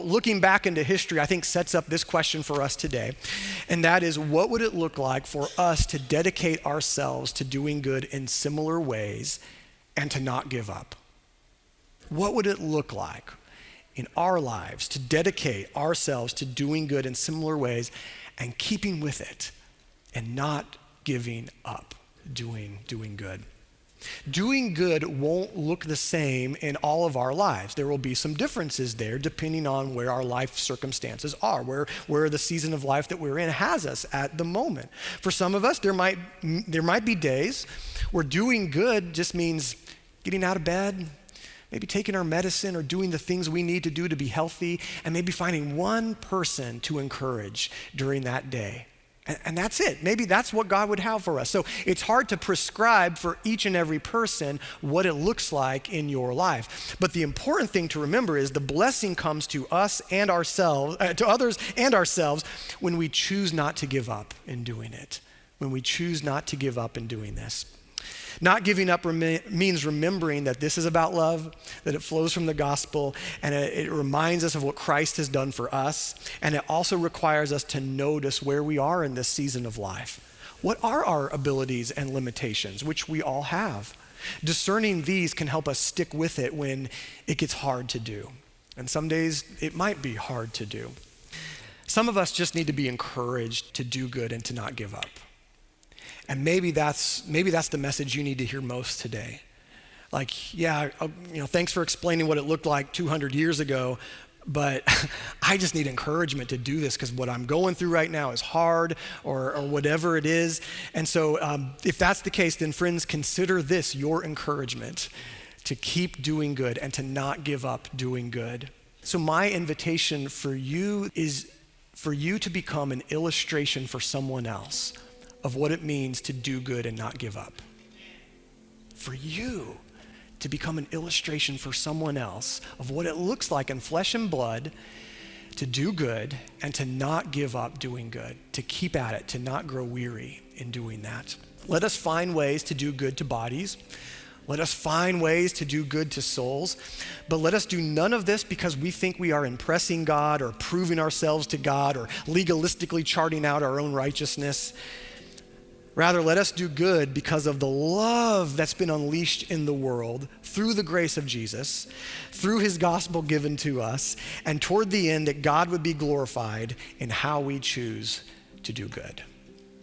Looking back into history, I think sets up this question for us today, and that is, what would it look like for us to dedicate ourselves to doing good in similar ways and to not give up? What would it look like in our lives to dedicate ourselves to doing good in similar ways and keeping with it and not giving up doing good? Doing good won't look the same in all of our lives. There will be some differences there depending on where our life circumstances are, where the season of life that we're in has us at the moment. For some of us, there might be days where doing good just means getting out of bed, maybe taking our medicine or doing the things we need to do to be healthy, and maybe finding one person to encourage during that day. And that's it. Maybe that's what God would have for us. So it's hard to prescribe for each and every person what it looks like in your life. But the important thing to remember is the blessing comes to us and ourselves, to others and ourselves, when we choose not to give up in doing it. When we choose not to give up in doing this. Not giving up means remembering that this is about love, that it flows from the gospel, and it reminds us of what Christ has done for us, and it also requires us to notice where we are in this season of life. What are our abilities and limitations, which we all have? Discerning these can help us stick with it when it gets hard to do. And some days it might be hard to do. Some of us just need to be encouraged to do good and to not give up. And maybe that's the message you need to hear most today. Like, yeah, thanks for explaining what it looked like 200 years ago, but I just need encouragement to do this because what I'm going through right now is hard or whatever it is. And so if that's the case, then friends, consider this your encouragement to keep doing good and to not give up doing good. So my invitation for you is for you to become an illustration for someone else of what it means to do good and not give up. For you to become an illustration for someone else of what it looks like in flesh and blood to do good and to not give up doing good, to keep at it, to not grow weary in doing that. Let us find ways to do good to bodies. Let us find ways to do good to souls, but let us do none of this because we think we are impressing God or proving ourselves to God or legalistically charting out our own righteousness. Rather, let us do good because of the love that's been unleashed in the world through the grace of Jesus, through his gospel given to us, and toward the end that God would be glorified in how we choose to do good.